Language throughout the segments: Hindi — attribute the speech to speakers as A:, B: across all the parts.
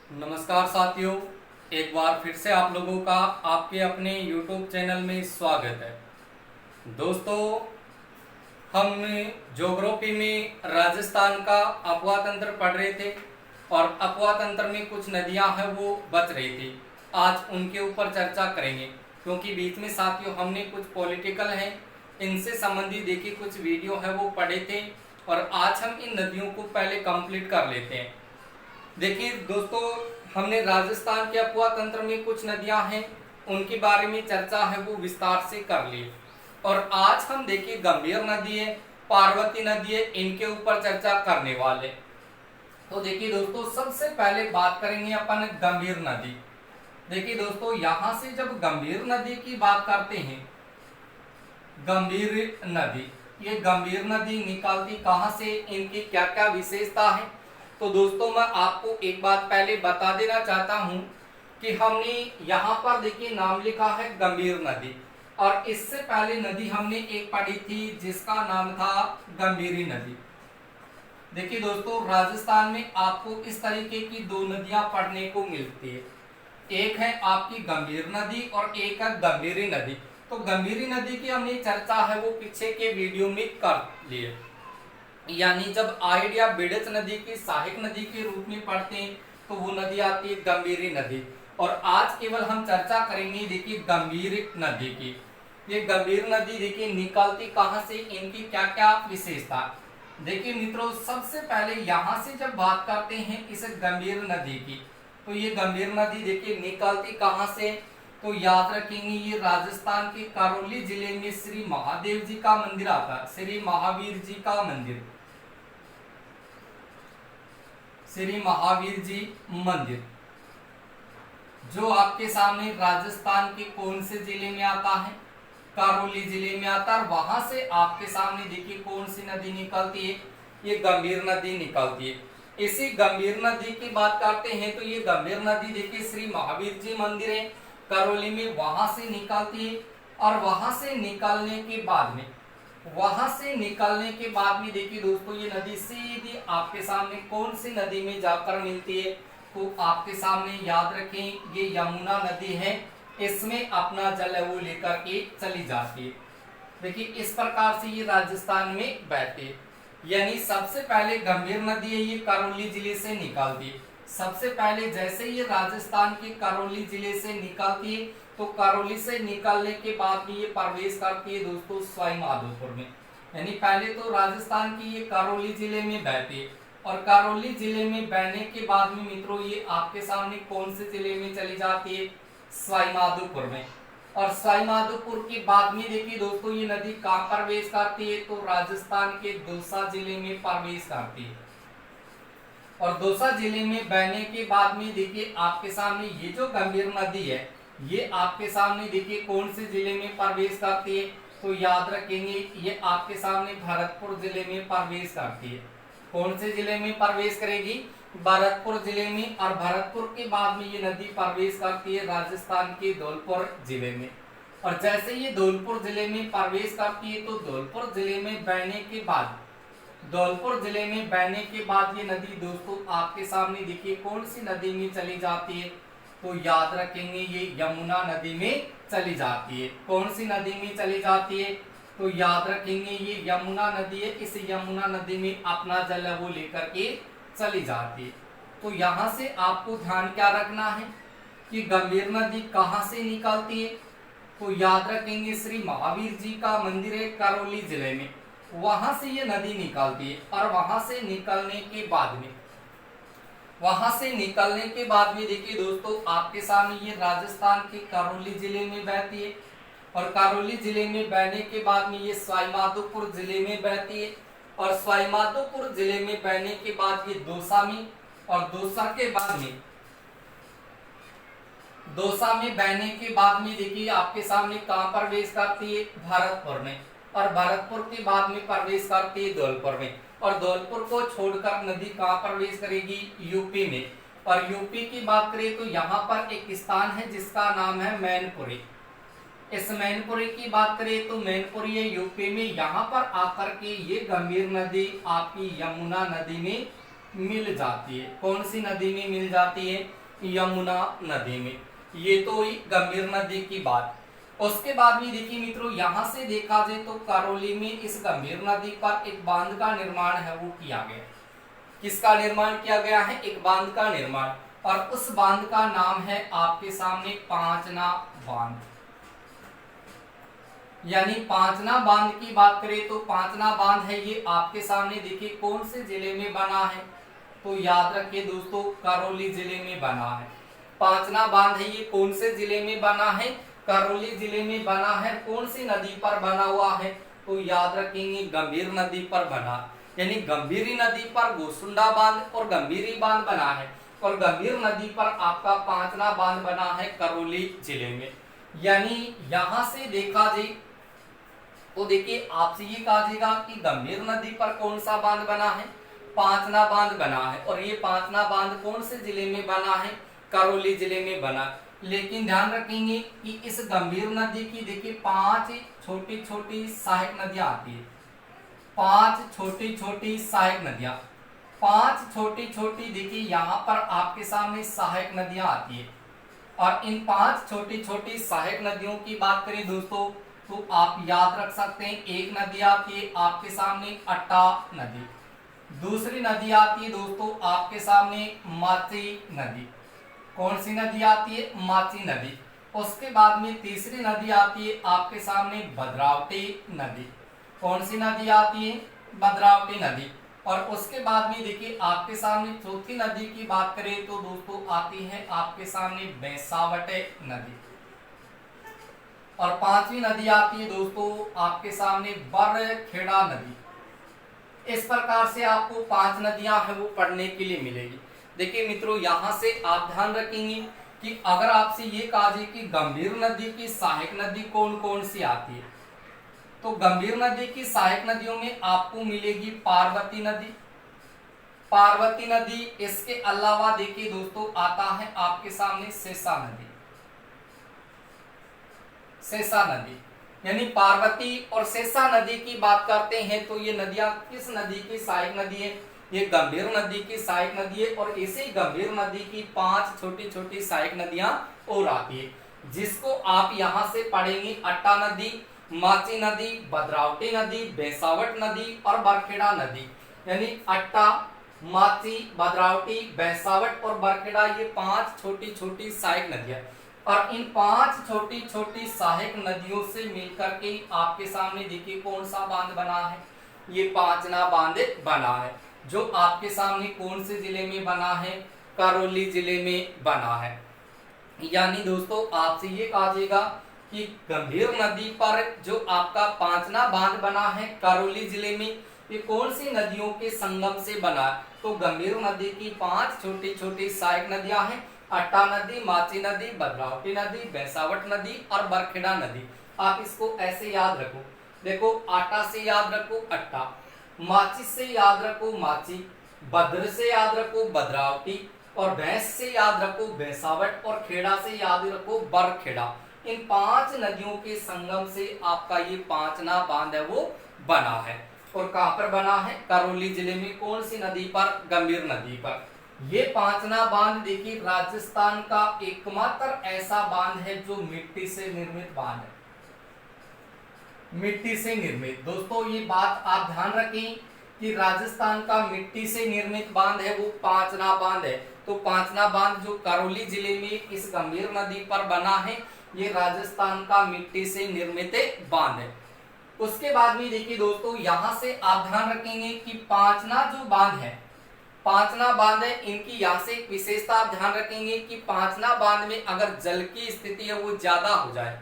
A: नमस्कार साथियों, एक बार फिर से आप लोगों का आपके अपने YouTube चैनल में स्वागत है। दोस्तों, हम ज्योग्राफी में राजस्थान का अपवा तंत्र पढ़ रहे थे और अपवा तंत्र में कुछ नदियां हैं वो बच रही थी। आज उनके ऊपर चर्चा करेंगे क्योंकि बीच में साथियों हमने कुछ पॉलिटिकल हैं इनसे संबंधित देखिए कुछ वीडियो है वो पढ़े थे और आज हम इन नदियों को पहले कंप्लीट कर लेते हैं। देखिए दोस्तों, हमने राजस्थान के अपवा तंत्र में कुछ नदियां हैं उनके बारे में चर्चा है वो विस्तार से कर ली और आज हम देखिए गंभीर नदी है, पार्वती नदी है, इनके ऊपर चर्चा करने वाले। तो देखिए दोस्तों, सबसे पहले बात करेंगे अपन गंभीर नदी। देखिए दोस्तों, यहां से जब गंभीर नदी की बात करते हैं, गंभीर नदी, ये गंभीर नदी निकालती कहां से, इनकी क्या क्या विशेषता है। तो दोस्तों, मैं आपको एक बात पहले बता देना चाहता हूं कि हमने यहाँ पर देखिए नाम लिखा है गंभीर नदी और इससे पहले नदी हमने एक पढ़ी थी जिसका नाम था गंभीरी नदी। देखिए दोस्तों, राजस्थान में आपको इस तरीके की दो नदियां पढ़ने को मिलती है, एक है आपकी गंभीर नदी और एक है गंभीरी नदी। तो गंभीरी नदी की हमने चर्चा है वो पीछे के वीडियो में कर लिए, यानी जब आइडिया बिडच नदी की सहायक नदी के रूप में पढ़ते हैं तो वो नदी आती है गंभीरी नदी। और आज केवल हम चर्चा करेंगे देखिए गंभीर नदी की। ये गंभीर नदी देखिए निकलती कहां से, इनकी क्या क्या विशेषता। देखिए मित्रों, सबसे पहले यहां से जब बात करते हैं इस गंभीर नदी की, तो ये गंभीर नदी देखिए निकलती कहां से, तो याद रखेंगे ये राजस्थान के करौली जिले में श्री महादेव जी का मंदिर आता है, श्री महावीर जी का मंदिर, श्री महावीर जी मंदिर जो आपके सामने राजस्थान के कौन से जिले में आता है, करौली जिले में आता है। वहां से आपके सामने देखिए कौन सी नदी निकलती है, ये गंभीर नदी निकलती है। इसी गंभीर नदी की बात करते हैं तो ये गंभीर नदी देखिए श्री महावीर जी मंदिर है करौली में, वहां से निकलती है। और वहां से निकलने के बाद में देखिए दोस्तों, ये नदी सीधी आपके सामने कौन सी नदी में जाकर मिलती है, तो आपके सामने याद रखें ये यमुना नदी है, इसमें अपना जल है वो लेकर के चली जाती है। देखिए इस प्रकार से ये राजस्थान में बहती है। यानी सबसे पहले गंभीर नदी है ये करौली जिले से निकलती है। सबसे पहले जैसे ये राजस्थान के करौली जिले से निकलती है तो करौली से निकलने के बाद भी ये प्रवेश करती है दोस्तों सवाई माधोपुर में। यानी पहले तो राजस्थान की ये करौली जिले में बहती है और करौली जिले में बहने के बाद में मित्रों ये आपके सामने कौन से जिले में चली जाती है, सवाई माधोपुर में। और सवाई माधोपुर के बाद में देखिए दोस्तों ये नदी कहाँ प्रवेश करती है, तो राजस्थान के दौसा जिले में प्रवेश करती है। और दौसा जिले में बहने के बाद में देखिए आपके सामने ये जो गंभीर नदी है ये आपके सामने देखिए कौन से जिले में प्रवेश करती है, तो याद रखेंगे ये आपके सामने भरतपुर जिले में प्रवेश करती है। कौन से जिले में प्रवेश करेगी, भरतपुर जिले में। और भरतपुर के बाद में ये नदी प्रवेश करती है राजस्थान के धौलपुर जिले में। और जैसे ये धौलपुर जिले में प्रवेश करती है तो धौलपुर जिले में बहने के बाद ये नदी दोस्तों आपके सामने देखिए कौन सी नदी में चली जाती है, तो याद रखेंगे ये यमुना नदी में चली जाती है। कौन सी नदी में चली जाती है, तो याद रखेंगे ये यमुना नदी है, इस यमुना नदी में अपना जल है वो लेकर के चली जाती है। तो यहाँ से आपको ध्यान क्या रखना है कि गंभीर नदी कहाँ से निकलती है, तो याद रखेंगे श्री महावीर जी का मंदिर है करौली जिले में, वहां से ये नदी निकलती है। और वहां से निकलने के बाद में देखिए दोस्तों आपके सामने ये राजस्थान के करौली जिले में बहती है। और करौली जिले में बहने के बाद में ये सवाई माधोपुर जिले में बहती है। और सवाई माधोपुर जिले में बहने के बाद ये दौसा में, और दौसा में बहने के बाद में देखिए आपके सामने कहां प्रवेश करती है, भरतपुर में। और भरतपुर के बाद में प्रवेश करती है धौलपुर में। और धौलपुर को छोड़कर नदी कहां प्रवेश करेगी, यूपी में। और यूपी की बात करें तो यहाँ पर एक स्थान है जिसका नाम है मैनपुरी। इस मैनपुरी की बात करें तो मैनपुरी है यूपी में, यहाँ पर आकर के ये गंभीर नदी आपकी यमुना नदी में मिल जाती है। कौन सी नदी में मिल जाती है? यमुना नदी में। ये तो हुई गंभीर नदी की बात। उसके बाद में देखिए मित्रों, यहां से देखा जाए तो करौली में इस गंभीर नदी पर एक बांध का निर्माण है वो किया गया। किसका निर्माण किया गया है? एक बांध का निर्माण, और उस बांध का नाम है आपके सामने पांचना बांध। यानी पांचना बांध की बात करें तो पांचना बांध है ये आपके सामने देखिए कौन से जिले में बना है? तो याद रखिए दोस्तों, करौली जिले में बना है। पांचना बांध है ये कौन से जिले में बना है? करौली जिले में बना है। कौन सी नदी पर बना हुआ है? तो याद रखेंगे गंभीर नदी पर बना, यानी गंभीरी नदी पर गोसुंडा बांध और गंभीरी बांध बना है, और गंभीर नदी पर आपका पांचना बांध बना है करौली जिले में। यानी यहां से देखा जाए तो देखिए आपसे ये कहा जाएगा कि गंभीर नदी पर कौन सा बांध बना है? पांचना बांध बना है, और ये पांचना बांध कौन से जिले में बना है? करौली जिले में बना। लेकिन ध्यान रखेंगे कि इस गंभीर नदी की देखिए 5 छोटी छोटी सहायक नदियां आती है। 5 छोटी छोटी सहायक नदियां, 5 छोटी छोटी देखिए यहाँ पर आपके सामने सहायक नदियां आती है। और इन 5 छोटी छोटी सहायक नदियों की बात करें दोस्तों तो आप याद रख सकते हैं। एक नदी आती है आपके सामने अट्टा नदी, दूसरी नदी आती है दोस्तों आपके सामने माची नदी। कौन सी नदी आती है? माची नदी। उसके बाद में तीसरी नदी आती है आपके सामने भद्रावती नदी। कौन सी नदी आती है? भद्रावती नदी। और उसके बाद में देखिए आपके सामने चौथी नदी की बात करें तो दोस्तों आती है आपके सामने बेसावट नदी। और पांचवी नदी आती है दोस्तों आपके सामने बरखेड़ा नदी। इस प्रकार से आपको 5 नदियां हैं वो पढ़ने के लिए मिलेगी। देखिए मित्रों, यहां से आप ध्यान रखेंगे कि अगर आपसे ये कहा जाए कि गंभीर नदी की सहायक नदी कौन कौन सी आती है, तो गंभीर नदी की सहायक नदियों में आपको मिलेगी पार्वती नदी। पार्वती नदी, इसके अलावा देखिए दोस्तों आता है आपके सामने सेसा नदी। सेसा नदी, यानी पार्वती और सेसा नदी की बात करते हैं तो ये नदियां किस नदी की सहायक नदी है? ये गंभीर नदी की सहायक नदी है। और इसी गंभीर नदी की 5 छोटी छोटी सहायक नदियां और आती है, जिसको आप यहां से पढ़ेंगे अट्टा नदी, माची नदी, भद्रावती नदी, बेसावट नदी और बरखेड़ा नदी। यानी अट्टा, माची, भद्रावती, बेसावट और बरखेड़ा, ये 5 छोटी छोटी सहायक नदियां। और इन 5 छोटी छोटी सहायक नदियों से मिलकर के आपके सामने देखिए कौन सा बांध बना है? ये पांचना बांध बना है, जो आपके सामने कौन से जिले में बना है? करौली जिले में बना है। यानी दोस्तों आपसे ये कहा जाएगा कि गंभीर नदी पर जो आपका पांचना बांध बना है करौली जिले में, ये कौन सी नदियों के संगम से बना है? तो गंभीर नदी की 5 छोटी छोटी सहायक नदियां हैं, अट्टा नदी, माची नदी, भद्रावती नदी, बेसावट नदी और बरखेड़ा नदी। आप इसको ऐसे याद रखो। देखो, आटा से याद रखो अट्टा, माची से याद रखो माची, भद्र से याद रखो भद्रावती, और भैंस से याद रखो बेसावट, और खेड़ा से याद रखो बरखेड़ा। इन 5 नदियों के संगम से आपका ये पांचना बांध है वो बना है। और कहां पर बना है? करौली जिले में। कौन सी नदी पर? गंभीर नदी पर। ये पांचना बांध देखिए राजस्थान का एकमात्र ऐसा बांध है जो मिट्टी से निर्मित बांध है। मिट्टी से निर्मित, दोस्तों ये बात आप ध्यान रखें कि राजस्थान का मिट्टी से निर्मित बांध है वो पांचना बांध है। तो पांचना बांध जो करौली जिले में इस गंभीर नदी पर बना है, ये राजस्थान का मिट्टी से निर्मित बांध है। उसके बाद में देखिए दोस्तों, यहां से आप ध्यान रखेंगे कि पांचना जो बांध है, पांचना बांध है, इनकी यहाँ से एक विशेषता आप ध्यान रखेंगे कि पांचना बांध में अगर जल की स्थिति है वो ज्यादा हो जाए,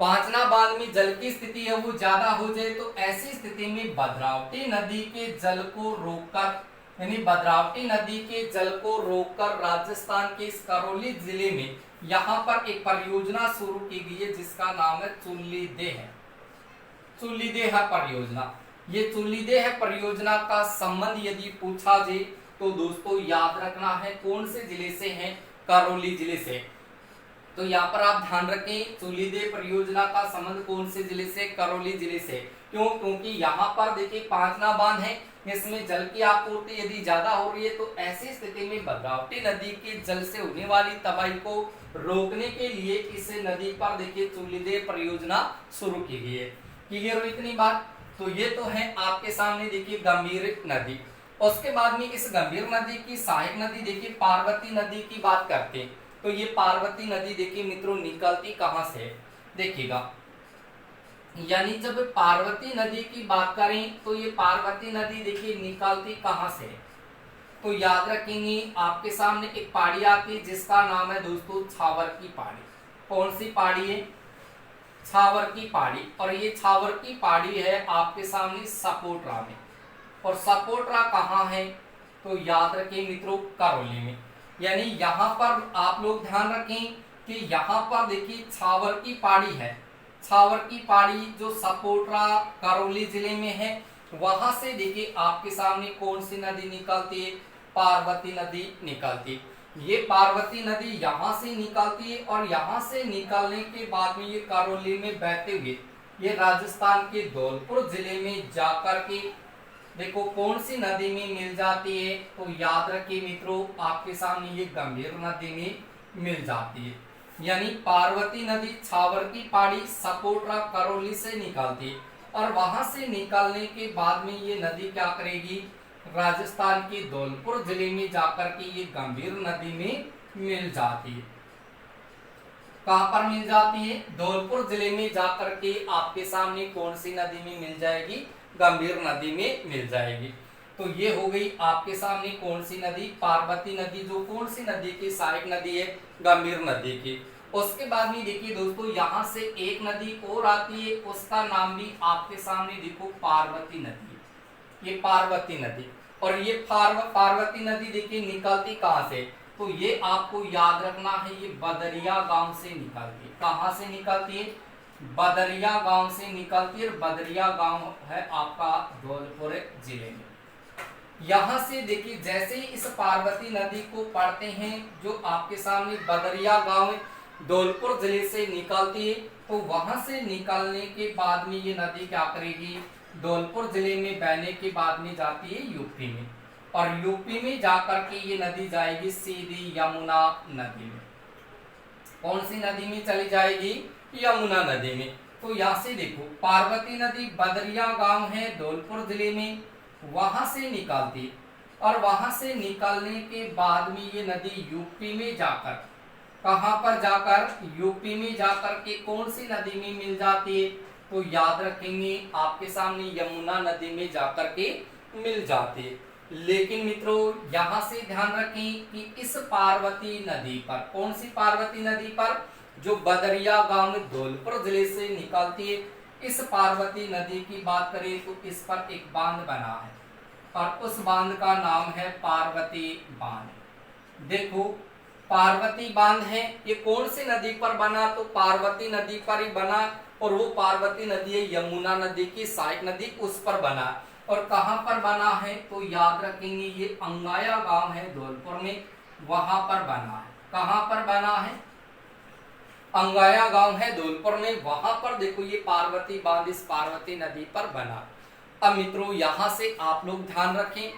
A: पांचना बांध में जल की स्थिति है वो ज्यादा हो जाए, तो ऐसी स्थिति में भद्रावती नदी के जल को रोककर, यानी भद्रावती नदी के जल को रोककर राजस्थान के इस करौली जिले में यहाँ पर एक परियोजना शुरू की गई है जिसका नाम है चुल्लीदेह। चुल्लीदेह परियोजना। ये चुल्लीदेह परियोजना का संबंध यदि पूछा जाए तो दोस्तों याद रखना है कौन से जिले से है? करौली जिले से। तो यहाँ पर आप ध्यान रखें, चूलीदेव परियोजना का संबंध कौन से जिले से? करौली जिले से। क्यों? क्योंकि यहाँ पर देखिए पांचना बांध है, इसमें जल की आपूर्ति यदि ज्यादा हो रही है तो ऐसी स्थिति में भद्रावती नदी के जल से होने वाली तबाही को रोकने के लिए इस नदी पर देखिए चूलीदेव परियोजना शुरू की गई है। क्लियर हो इतनी बात? तो ये तो है आपके सामने देखिए गंभीर नदी। उसके बाद में इस गंभीर नदी की सहायक नदी देखिए पार्वती नदी की बात करते हैं। तो ये पार्वती नदी देखिए मित्रों निकलती कहां से? देखिएगा, यानी जब पार्वती नदी की बात करें तो ये पार्वती नदी देखिए निकलती कहां से? तो याद रखेंगे आपके सामने एक पहाड़ी आती है जिसका नाम है दोस्तों छावर की पहाड़ी। कौन सी पहाड़ी है? छावर की पहाड़ी। और ये छावर की पहाड़ी है आपके सामने सपोटरा में। और सपोटरा कहाँ है? तो याद रखें मित्रों करौली में। यानी यहाँ पर आप लोग ध्यान रखें कि यहाँ पर देखिए छावर की पहाड़ी है। छावर की पहाड़ी जो सपोटरा करौली जिले में है, वहां से देखिए आपके सामने कौन सी नदी निकलती है? पार्वती नदी निकलती है। ये पार्वती नदी यहाँ से निकलती है और यहाँ से निकलने के बाद में ये करौली में बहते हुए ये राजस्थान के धौलपुर जिले में जाकर के देखो कौन सी नदी में मिल जाती है? तो याद रखिए मित्रों आपके सामने ये गंभीर नदी में मिल जाती है। यानी पार्वती नदी छावर की पहाड़ी सपोटरा करौली से निकलती है और वहां से निकलने के बाद में ये नदी क्या करेगी? राजस्थान के धौलपुर जिले में जाकर के ये गंभीर नदी में मिल जाती है। कहां पर मिल जाती है? धौलपुर जिले में जाकर के आपके सामने कौन सी नदी में मिल जाएगी? गंभीर नदी में मिल जाएगी। तो ये हो गई आपके सामने कौन सी नदी? पार्वती नदी, जो कौन सी नदी की सहायक नदी है? गंभीर नदी की। उसके बाद में देखिए दोस्तों यहाँ से एक नदी और आती है, उसका नाम भी आपके सामने देखो पार्वती नदी। ये पार्वती नदी और ये पार्वती नदी देखिए निकलती कहाँ से? तो ये आपको याद रखना है, ये बदरिया गांव से निकलती है। कहाँ से निकलती है? बदरिया गांव से निकलती है। बदरिया गांव है आपका धौलपुर जिले में। यहाँ से देखिए जैसे ही इस पार्वती नदी को पढ़ते हैं, जो आपके सामने बदरिया गांव धौलपुर जिले से निकलती है, तो वहां से निकलने के बाद में ये नदी क्या करेगी? धौलपुर जिले में बहने के बाद में जाती है यूपी में, और यूपी में जाकर के ये नदी जाएगी सीधी यमुना नदी में। कौन सी नदी में चली जाएगी? यमुना नदी में। तो यहाँ से देखो पार्वती नदी बदरिया गांव है धौलपुर जिले में, वहां से निकलती और वहां से निकलने के बाद में ये नदी यूपी में जाकर, कहां पर जाकर? यूपी में जाकर के कौन सी नदी में मिल जाती है? तो याद रखेंगे आपके सामने यमुना नदी में जाकर के मिल जाती है। लेकिन मित्रों यहाँ से ध्यान रखें कि इस पार्वती नदी पर, कौन सी पार्वती नदी पर? जो बदरिया गांव धौलपुर जिले से निकलती है, इस पार्वती नदी की बात करें तो इस पर एक बांध बना है और उस बांध का नाम है पार्वती बांध। देखो पार्वती बांध है, ये कौन सी नदी पर बना? तो पार्वती नदी पर ही बना, और वो पार्वती नदी है यमुना नदी की सहायक नदी, उस पर बना। और कहां पर बना है? तो याद रखेंगे ये अंगाया गांव है धौलपुर में, वहां पर बना है। कहां पर बना है? अंगाया गांव है धौलपुर में, वहां पर देखो ये पार्वती बांध इस पार्वती नदी पर बना। अब मित्रों यहाँ से आप लोग ध्यान रखें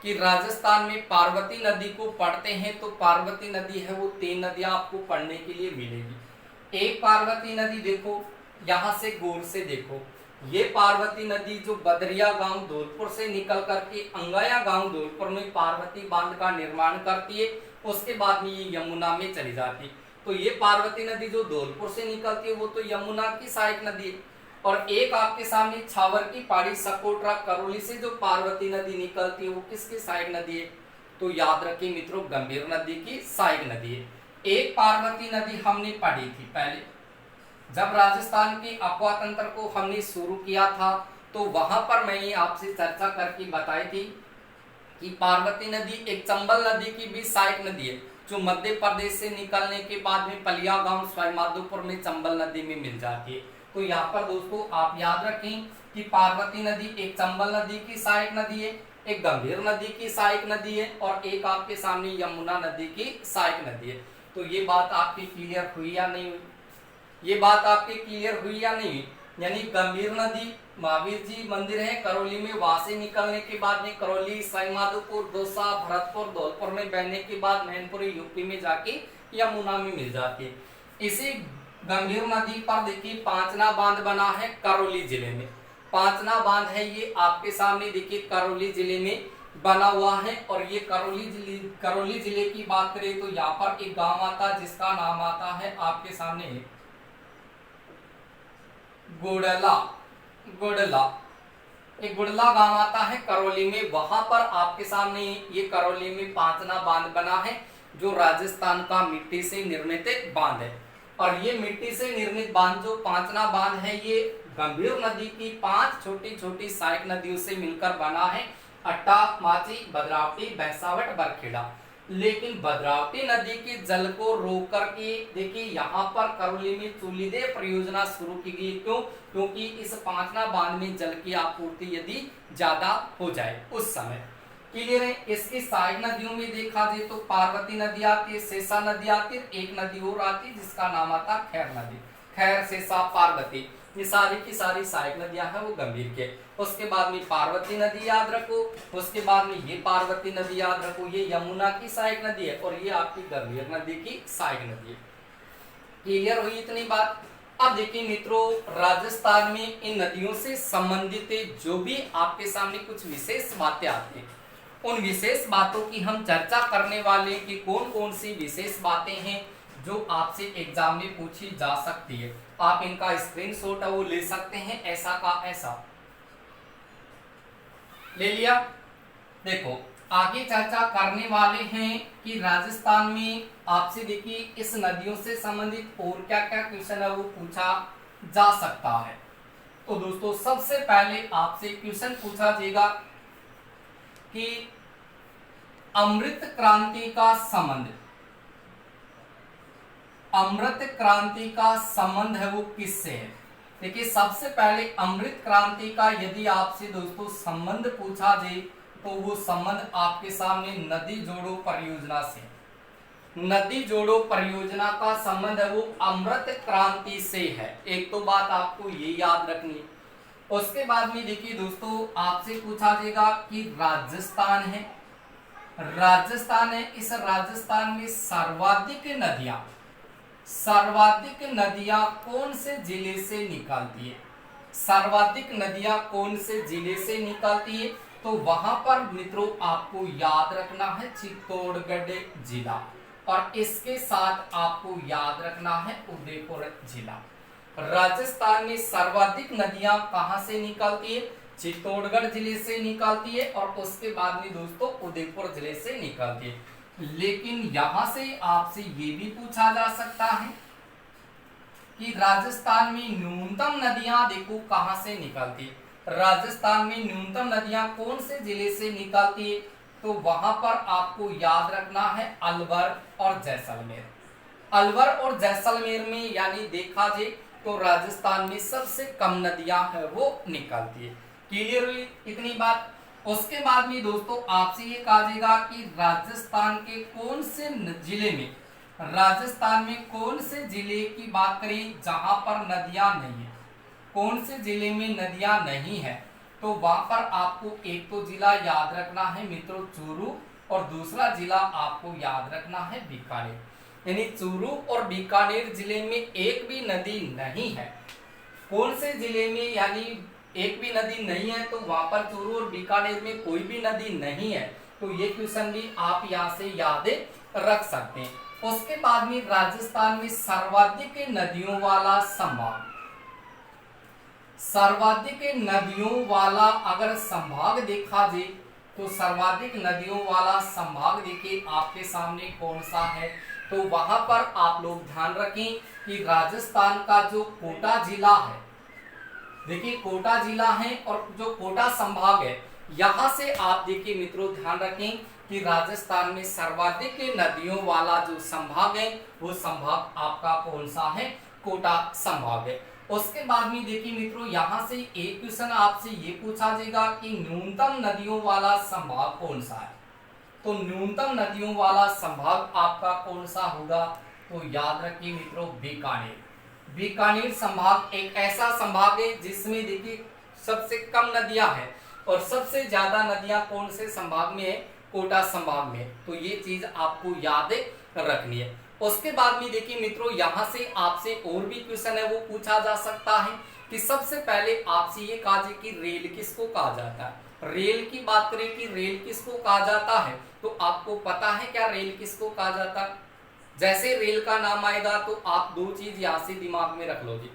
A: कि राजस्थान में पार्वती नदी को पढ़ते हैं तो पार्वती नदी है वो 3 नदियां आपको पढ़ने के लिए मिलेगी। एक पार्वती नदी देखो यहाँ से गौर से देखो, ये पार्वती नदी जो बदरिया गांव धौलपुर से निकल करके अंगाया गांव धौलपुर में पार्वती बांध का निर्माण करती है, उसके बाद में ये यमुना में चली जाती है। तो ये पार्वती नदी जो धौलपुर से निकलती है वो तो यमुना की सहायक नदी है। और एक आपके सामने छावर की पहाड़ी सकोटरा करौली से जो पार्वती नदी निकलती है वो किसकी सहायक नदी है? तो याद रखिए मित्रों गंभीर नदी की सहायक नदी है। एक पार्वती नदी हमने पढ़ी थी पहले, जब राजस्थान के अफवाह तंत्र को हमने शुरू किया था तो वहां पर मैंने आपसे चर्चा करके बताई थी कि पार्वती नदी एक चंबल नदी की भी सहायक नदी है, जो मध्य प्रदेश से निकलने के बाद में पलिया गांव सवाईमाधोपुर में चंबल नदी में मिल जाती है। तो यहाँ पर दोस्तों आप याद रखें कि पार्वती नदी एक चंबल नदी की सहायक नदी है, एक गंभीर नदी की सहायक नदी है और एक आपके सामने यमुना नदी की सहायक नदी है। तो ये बात आपकी क्लियर हुई या नहीं हुई? ये बात आपकी क्लियर हुई या नहीं हुई? यानी गंभीर नदी महावीर जी मंदिर है करौली में, वहां से निकलने के बाद में करौली, सईमाधोपुर, दौसा, भरतपुर, धौलपुर में बहने के बाद मैनपुरी यूपी में जाके यमुना में मिल जाती है। इसी गंभीर नदी पर देखिए पांचना बांध बना है करौली जिले में। पांचना बांध है ये आपके सामने देखिए करौली जिले में बना हुआ है। और ये करौली जिले की बात करें तो यहाँ पर एक गांव आता है जिसका नाम आता है आपके सामने गुड़ला। एक गुड़ला गांव आता है करौली में, वहां पर आपके सामने ये करौली में पांचना बांध बना है जो राजस्थान का मिट्टी से निर्मित बांध है। और ये मिट्टी से निर्मित बांध जो पांचना बांध है ये गंभीर नदी की 5 छोटी छोटी सहायक नदियों से मिलकर बना है, अट्टा, माची, भद्रावती, भैंसावट, बरखेड़ा। लेकिन भद्रावती नदी के जल को रोक करके देखिए यहाँ पर करौली में चूलीदेव परियोजना शुरू की गई। क्यों? क्योंकि इस पांचना बांध में जल की आपूर्ति यदि ज्यादा हो जाए उस समय। क्लियर है? इसकी सहायक नदियों में देखा जाए तो पार्वती नदी आती है, शेषा नदी आती है, एक नदी और आती है जिसका नाम आता खैर नदी। खैर, शेषा, पार्वती, ये सारी की सारी सहायक नदियां हैं वो गंभीर के। उसके बाद में पार्वती नदी याद रखो, उसके बाद में ये पार्वती नदी याद रखो, ये यमुना की सहायक नदी है और ये आपकी गंभीर नदी की सहायक नदी है। क्लियर हुई इतनी बात? अब देखिए मित्रों, राजस्थान में इन नदियों से संबंधित जो भी आपके सामने कुछ विशेष बातें आती हैं, उन विशेष बातों की हम चर्चा करने वाले कि कौन कौन सी विशेष बातें हैं जो आपसे एग्जाम में पूछी जा सकती है। आप इनका स्क्रीनशॉट वो ले सकते हैं, ऐसा का ऐसा ले लिया। देखो आगे चर्चा करने वाले हैं कि राजस्थान में आपसे देखिए इस नदियों से संबंधित और क्या क्या क्वेश्चन है वो पूछा जा सकता है। तो दोस्तों सबसे पहले आपसे क्वेश्चन पूछा जाएगा कि अमृत क्रांति का संबंध, अमृत क्रांति का संबंध है वो किससे है? देखिए सबसे पहले अमृत क्रांति का यदि आपसे दोस्तों संबंध पूछा जाए तो वो संबंध आपके सामने नदी जोड़ो परियोजना से, नदी जोड़ो परियोजना का संबंध है वो अमृत क्रांति से है। एक तो बात आपको ये याद रखनी है। उसके बाद में देखिए दोस्तों आपसे पूछा जाएगा कि राजस्थान है, राजस्थान है, इस राजस्थान में सर्वाधिक नदियां कौन से जिले से निकलती है? सर्वाधिक नदियां कौन से जिले से निकलती है? तो वहां पर मित्रों आपको याद रखना है चित्तौड़गढ़ जिला, और इसके साथ आपको याद रखना है उदयपुर जिला। राजस्थान में सर्वाधिक नदियां कहां से निकलती है? चित्तौड़गढ़ जिले से निकलती है और उसके बाद में दोस्तों उदयपुर जिले से निकलती है। लेकिन यहां से आपसे ये भी पूछा जा सकता है कि राजस्थान में न्यूनतम नदियां देखो कहां से निकलती है। राजस्थान में न्यूनतम नदियां कौन से जिले से निकलती है? तो वहां पर आपको याद रखना है अलवर और जैसलमेर। अलवर और जैसलमेर में यानी देखा जाए तो राजस्थान में सबसे कम नदियां है वो निकलती है। क्लियर हुई इतनी बात? उसके बाद में दोस्तों आपसे ये कहा जाएगा कि राजस्थान के कौन से जिले में, राजस्थान में कौन से जिले की बात करें जहां पर नदियां नहीं है, कौन से जिले में नदियां नहीं है? तो वहां पर आपको एक तो जिला याद रखना है मित्रों चूरू, और दूसरा जिला आपको याद रखना है बीकानेर। यानी चूरू और बीकानेर जिले में एक भी नदी नहीं है। कौन से जिले में यानी एक भी नदी नहीं है? तो वहां पर चूरू और बीकानेर में कोई भी नदी नहीं है। तो ये क्वेश्चन भी आप यहाँ से याद रख सकते हैं। उसके बाद में राजस्थान में सर्वाधिक नदियों वाला संभाग, सर्वाधिक नदियों वाला अगर संभाग देखा जाए तो सर्वाधिक नदियों वाला संभाग देखिए आपके सामने कौन सा है? तो वहां पर आप लोग ध्यान रखें कि राजस्थान का जो कोटा जिला है, देखिए कोटा जिला है और जो कोटा संभाग है, यहां से आप देखिए मित्रों ध्यान रखें कि राजस्थान में सर्वाधिक नदियों वाला जो संभाग है वो संभाग आपका कौन सा है? कोटा संभाग है। उसके बाद में देखिए मित्रों यहां से एक क्वेश्चन आपसे ये पूछा जाएगा कि न्यूनतम नदियों वाला संभाग कौन सा है? तो न्यूनतम नदियों वाला संभाग आपका कौन सा होगा? तो याद रखिए मित्रों बीकानेर। बीकानेर संभाग एक ऐसा संभाग है जिसमें देखिए सबसे कम नदियां हैं और सबसे ज्यादा नदियां कौन से संभाग में है, कोटा संभाग में। तो ये चीज आपको याद रखनी है। उसके बाद में देखिए मित्रों यहां से आपसे और भी क्वेश्चन है वो पूछा जा सकता है कि सबसे पहले आपसे ये कहा जाए कि रेल किसको कहा जाता है। रेल की बात करें कि रेल किसको कहा जाता है, तो आपको पता है क्या रेल किसको कहा जाता है। जैसे रेल का नाम आएगा तो आप दो चीज यहां से दिमाग में रख लोगे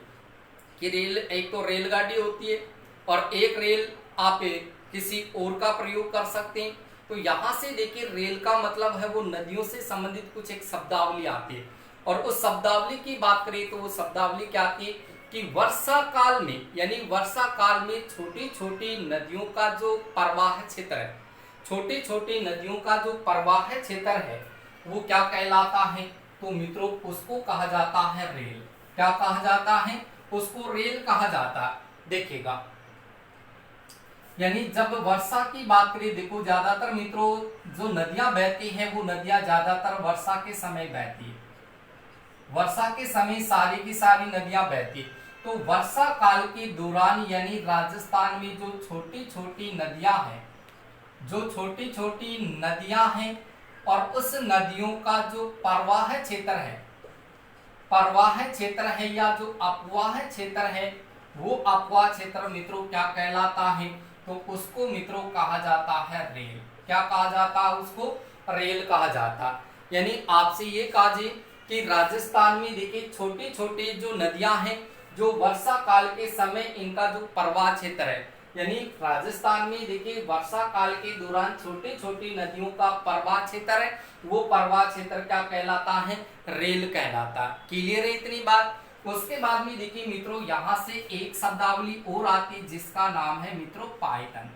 A: कि रेल, एक तो रेलगाड़ी होती है और एक रेल आप किसी और का प्रयोग कर सकते हैं। तो यहां से देखिए रेल का मतलब है वो नदियों से संबंधित कुछ एक शब्दावली आती है और उस शब्दावली की बात करें तो वो शब्दावली क्या आती है कि वर्षा काल में, यानी वर्षा काल में छोटी छोटी नदियों का जो प्रवाह क्षेत्र है, छोटी छोटी नदियों का जो प्रवाह क्षेत्र है वो क्या कहलाता है, तो मित्रों उसको कहा जाता है रेल। क्या कहा जाता है, उसको रेल कहा जाता है। देखिएगा यानी जब वर्षा की बात करें, देखो ज्यादातर मित्रों जो नदियां बहती हैं वो नदियां ज्यादातर वर्षा के समय बहती है। वर्षा के समय सारी की सारी नदियां बहती है। तो वर्षा काल के दौरान यानी राजस्थान में जो छोटी छोटी नदियां हैं, जो छोटी छोटी नदियां हैं और उस नदियों का जो प्रवाह क्षेत्र है, प्रवाह क्षेत्र है या जो अपवाह क्षेत्र है, वो अपवाह क्षेत्र मित्रों क्या कहलाता है, तो उसको मित्रों कहा जाता है रेल। क्या कहा जाता है, उसको रेल कहा जाता है। यानी आपसे ये कहा जाए कि राजस्थान में देखिए छोटी छोटी जो नदियां हैं जो वर्षा काल के समय इनका जो प्रवाह क्षेत्र है, यानी राजस्थान में देखिए वर्षा काल के दौरान छोटी छोटी नदियों का प्रवाह क्षेत्र है, वो प्रवाह क्षेत्र क्या कहलाता है, रेल कहलाता है। क्लियर है इतनी बात। उसके बाद में देखिए मित्रों यहां से एक शब्दावली और आती है जिसका नाम है मित्रों पायतन।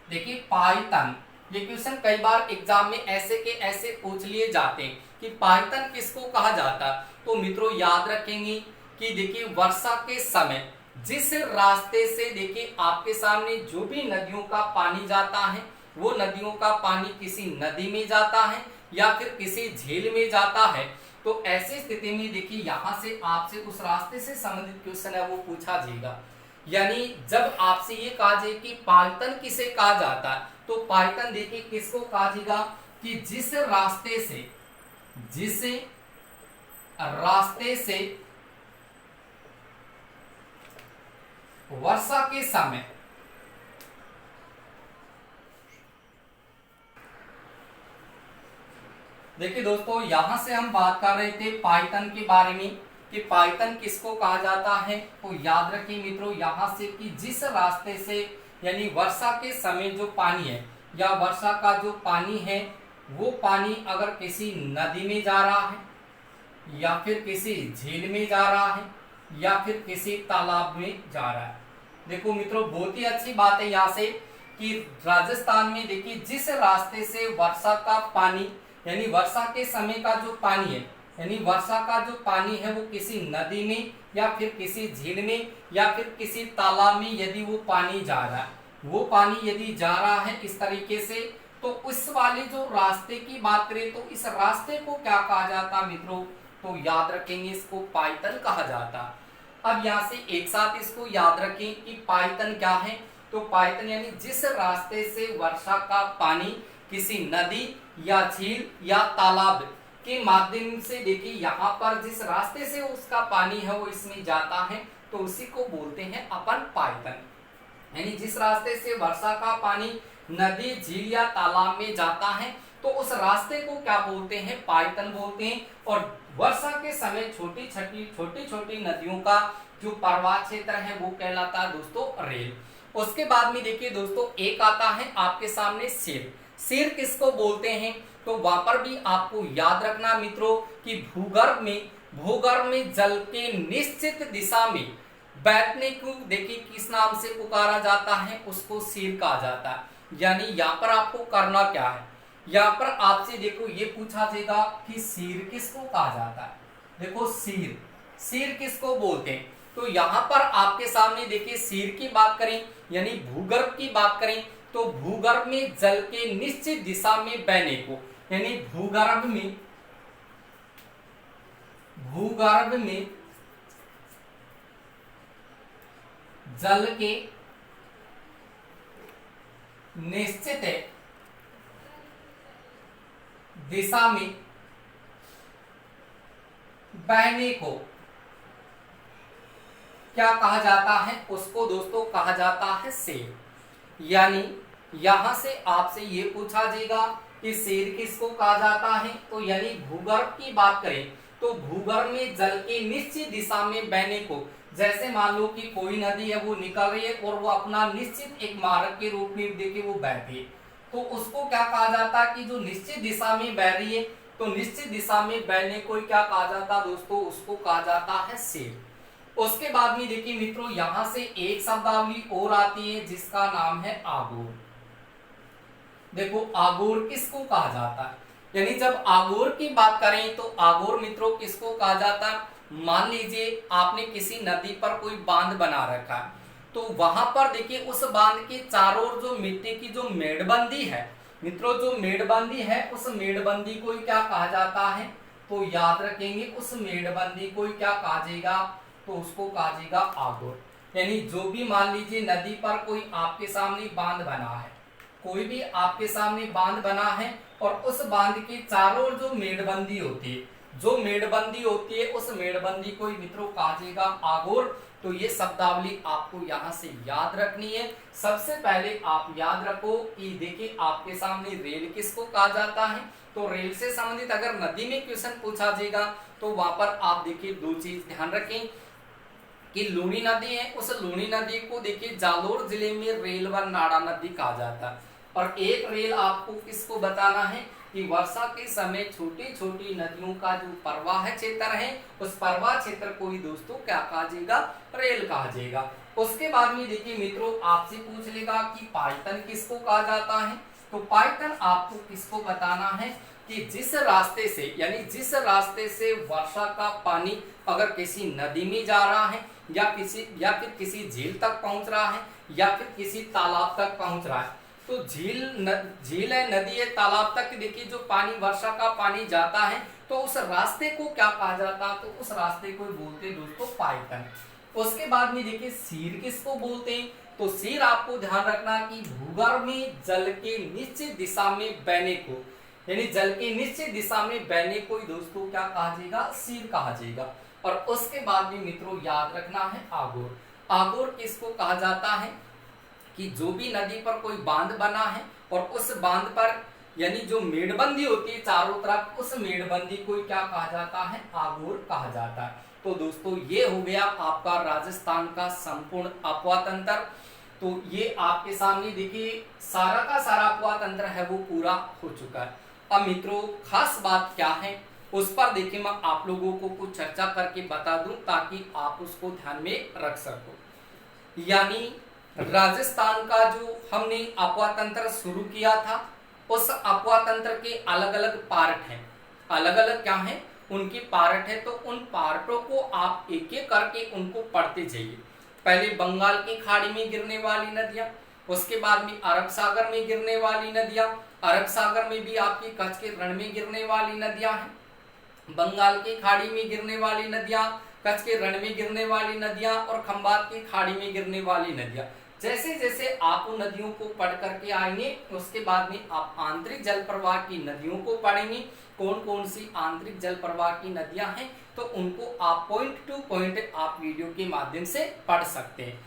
A: देखिए पायतन, ये क्वेश्चन कई बार एग्जाम में ऐसे के ऐसे पूछ लिए जाते हैं कि पायतन किसको कहा जाता। तो मित्रों याद रखेंगे कि देखिए वर्षा के समय जिस रास्ते से देखिए आपके सामने जो भी नदियों का पानी जाता है, वो नदियों का पानी किसी नदी में जाता है या फिर किसी झील में जाता है, तो ऐसी स्थिति में देखिए यहां से आपसे उस रास्ते से संबंधित क्वेश्चन है वो पूछा जाएगा। यानी जब आपसे ये कहा जाए कि पायतन किसे कहा जाता है, तो पायतन देखिए किसको कहा जाएगा कि जिस रास्ते से वर्षा के समय देखिए दोस्तों यहां से हम बात कर रहे थे पायतन के बारे में कि पायतन किसको कहा जाता है। तो याद रखिए मित्रों यहां से कि जिस रास्ते से यानी वर्षा के समय जो पानी है या वर्षा का जो पानी है वो पानी अगर किसी नदी में जा रहा है या फिर किसी झील में जा रहा है या फिर किसी तालाब में जा रहा है। देखो मित्रों बहुत ही अच्छी बात है यहाँ से कि राजस्थान में देखिए जिस रास्ते से वर्षा का पानी यानी वर्षा के समय का जो पानी है, यानी वर्षा का जो पानी है वो किसी नदी में या फिर किसी झील में या फिर किसी तालाब में यदि वो पानी जा रहा है, वो पानी यदि जा रहा है इस तरीके से, तो उस वाले जो रास्ते की बात करें तो इस रास्ते को क्या कहा जाता मित्रों, तो याद रखेंगे इसको पायतन कहा जाता। अब यहाँ से एक साथ इसको याद रखें कि पायतन क्या है, तो पायतन यानी जिस रास्ते से वर्षा का पानी किसी नदी या झील या तालाब के माध्यम से देखिए यहाँ पर जिस रास्ते से उसका पानी है वो इसमें जाता है तो उसी को बोलते हैं अपन पायतन। यानी जिस रास्ते से वर्षा का पानी नदी झील या तालाब में जाता है तो उस रास्ते को क्या बोलते हैं, पायतन बोलते हैं। और वर्षा के समय छोटी छोटी नदियों का जो प्रवाह क्षेत्र है वो कहलाता है दोस्तों रेल। उसके बाद में देखिए दोस्तों एक आता है आपके सामने सिर। सिर किसको बोलते हैं, तो वहां पर भी आपको याद रखना मित्रों कि भूगर्भ में जल के निश्चित दिशा में बैठने को देखिए किस नाम से पुकारा जाता है, उसको सिर कहा जाता है। यानी यहाँ पर आपको करना क्या है, यहाँ पर आपसे देखो ये पूछा जाएगा कि सिर किसको कहा जाता है। देखो सिर किसको बोलते हैं, तो यहाँ पर आपके सामने देखिए सिर की बात करें यानी भूगर्भ की बात करें तो भूगर्भ में जल के निश्चित दिशा में बहने को, यानी भूगर्भ में भूगर्भ में जल के निश्चित दिशा में बहने को क्या कहा जाता है? उसको दोस्तों कहा जाता है शेर। यानी यहां से आपसे ये पूछा जाएगा कि शेर किसको कहा जाता है, तो यानी भूगर्भ की बात करें तो भूगर्भ में जल के निश्चित दिशा में बहने को, जैसे मान लो कि कोई नदी है वो निकल रही है और वो अपना निश्चित एक मार्ग के रूप में देके वो बहती है, तो उसको क्या कहा जाता है कि जो निश्चित दिशा में बह रही है, तो निश्चित दिशा में बहने को क्या कहा जाता है दोस्तों? उसको कहा जाता है शेर। उसके बाद में देखिए मित्रों, यहां से एक शब्दावली और आती है जिसका नाम है आगोर। देखो आगोर किसको कहा जाता है? यानी जब आगोर की बात करें तो आगोर मित्रों किसको कहा जाता है? मान लीजिए आपने किसी नदी पर कोई बांध बना रखा है, तो वहां पर देखिए उस बांध के चारों ओर जो मिट्टी की जो मेड़बंदी है मित्रों, जो मेड़बंदी है उस मेड़बंदी को क्या कहा जाता है? तो याद रखेंगे उस मेड़बंदी को क्या कहा जाएगा? तो उसको कहा जाएगा आगोर। यानी जो भी मान लीजिए नदी पर कोई आपके सामने बांध बना है, कोई भी आपके सामने बांध बना है और उस बांध के चारों ओर जो मेड़बंदी होती है, जो मेड़बंदी होती है उस मेड़बंदी को मित्रों कहा जाएगा आगोर। तो ये शब्दावली आपको यहां से याद रखनी है। सबसे पहले आप याद रखो कि देखिए आपके सामने रेल किसको कहा जाता है, तो रेल से संबंधित अगर नदी में क्वेश्चन पूछा जाएगा तो वहां पर आप देखिए दो चीज ध्यान रखें कि लूनी नदी है, उस लूनी नदी को देखिए जालोर जिले में रेल व नाड़ा नदी कहा जाता है। और एक रेल आपको किसको बताना है कि वर्षा के समय छोटी छोटी नदियों का जो प्रवाह क्षेत्र है उस प्रवाह क्षेत्र को ही दोस्तों क्या कहा जाएगा? रेल कहा जाएगा। उसके बाद में देखिए मित्रों आपसे पूछ लेगा कि पायतन किसको कहा जाता है, तो पायतन आपको किसको बताना है कि जिस रास्ते से, यानी जिस रास्ते से वर्षा का पानी अगर किसी नदी में जा रहा है या फिर किसी झील तक पहुंच रहा है या फिर किसी तालाब तक पहुंच रहा है, तो झील है, नदी है, तालाब तक देखिए जो पानी वर्षा का पानी जाता है तो उस रास्ते को क्या कहा जाता है? तो उस रास्ते को बोलते हैं दोस्तों पायतन। उसके बाद में देखिए सीर किसको बोलते हैं, तो सीर आपको ध्यान रखना कि भूगर्भ में जल के निश्चित दिशा में बहने को, यानी जल के निश्चित दिशा में बहने को ही दोस्तों क्या कहा जाएगा? सीर कहा जाएगा। और उसके बाद में मित्रों याद रखना है आगोर। आगोर किसको कहा जाता है कि जो भी नदी पर कोई बांध बना है और उस बांध पर यानी जो मेड़बंदी होती है चारों तरफ, उस मेड़बंदी को क्या कहा जाता है? आगोर कहा जाता है। तो दोस्तों ये हो गया आपका राजस्थान का संपूर्ण अपवाद तंत्र। तो ये आपके सामने देखिए सारा का सारा अपवाद तंत्र है वो पूरा हो चुका है। अब मित्रों खास बात क्या है उस पर देखिए मैं आप लोगों को कुछ चर्चा करके बता दूं ताकि आप उसको ध्यान में रख सको। यानी राजस्थान का जो हमने अपवाद तंत्र शुरू किया था उस अपवाद तंत्र के अलग अलग पार्ट हैं, अलग अलग क्या हैं? उनके पार्ट है। तो उन पार्टों को आप एक एक करके उनको पढ़ते जाइए। पहले बंगाल की खाड़ी में गिरने वाली नदियां, उसके बाद में अरब सागर में गिरने वाली नदियां, अरब सागर में भी आपकी कच्छ के रण में गिरने वाली नदियां हैं, बंगाल की खाड़ी में गिरने वाली नदियां, कच्छ के रण में गिरने वाली नदियां और खंबात की खाड़ी में गिरने वाली नदियां। जैसे जैसे आप उन नदियों को पढ़ करके आएंगे उसके बाद में आप आंतरिक जल प्रवाह की नदियों को पढ़ेंगे, कौन कौन सी आंतरिक जल प्रवाह की नदियां हैं, तो उनको आप पॉइंट टू पॉइंट आप वीडियो के माध्यम से पढ़ सकते हैं।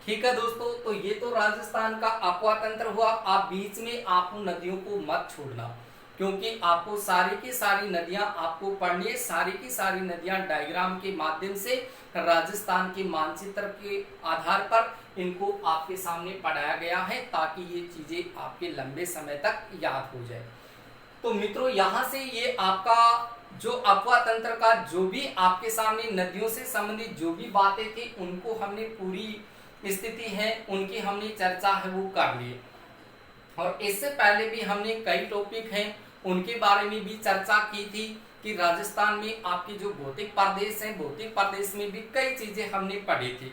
A: ठीक है दोस्तों, तो ये तो राजस्थान का अपवाद तंत्र हुआ। आप बीच में आप उन नदियों को मत छोड़ना क्योंकि आपको सारी की सारी नदियां आपको पढ़नी है। सारी की सारी नदियां डायग्राम के माध्यम से राजस्थान के मानचित्र के आधार पर इनको आपके सामने पढ़ाया गया है ताकि ये चीजें आपके लंबे समय तक याद हो जाए। तो मित्रों यहाँ से ये आपका जो अपवाद तंत्र का जो भी आपके सामने नदियों से संबंधित जो भी बातें थी उनको हमने पूरी स्थिति है उनकी हमने चर्चा है वो कर ली। और इससे पहले भी हमने कई टॉपिक हैं उनके बारे में भी चर्चा की थी कि राजस्थान में आपके जो भौतिक प्रदेश हैं, भौतिक प्रदेश में भी कई चीजें हमने पढ़ी थी।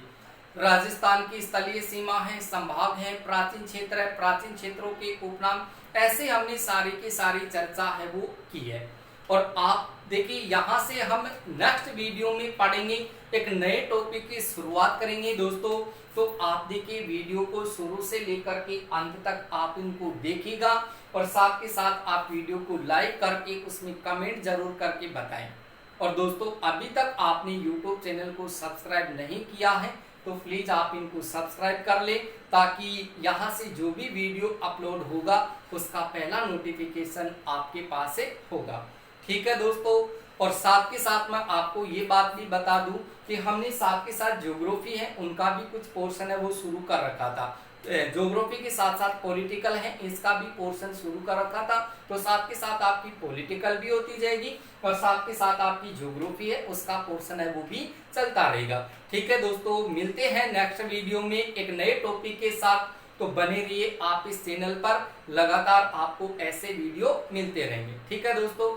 A: राजस्थान की स्थलीय सीमा है, संभाग है, प्राचीन क्षेत्र है, प्राचीन क्षेत्रों के उपनाम, ऐसे हमने सारी की सारी चर्चा है वो की है। और आप देखिए यहाँ से हम नेक्स्ट वीडियो में पढ़ेंगे, एक नए टॉपिक की शुरुआत करेंगे दोस्तों। तो आप देखिए वीडियो को शुरू से लेकर के अंत तक आप इनको देखिएगा और साथ के साथ आप वीडियो को लाइक करके उसमें कमेंट जरूर करके बताएं। और दोस्तों अभी तक आपने यूट्यूब चैनल को सब्सक्राइब नहीं किया है तो प्लीज आप इनको सब्सक्राइब कर ले, ताकि यहाँ से जो भी वीडियो अपलोड होगा उसका पहला नोटिफिकेशन आपके पास से होगा। ठीक है दोस्तों, और साथ के साथ मैं आपको ये बात भी बता दूं कि हमने साथ के साथ ज्योग्राफी है उनका भी कुछ पोर्शन है वो शुरू कर रखा था। ज्योग्राफी के साथ साथ पॉलिटिकल है, इसका भी पोर्शन शुरू कर रखा था। तो साथ के साथ आपकी पॉलिटिकल भी होती जाएगी और साथ के साथ आपकी ज्योग्राफी है उसका पोर्शन है वो भी चलता रहेगा। ठीक है दोस्तों, मिलते हैं नेक्स्ट वीडियो में एक नए टॉपिक के साथ। तो बने रहिए आप इस चैनल पर, लगातार आपको ऐसे वीडियो मिलते रहेंगे। ठीक है दोस्तों।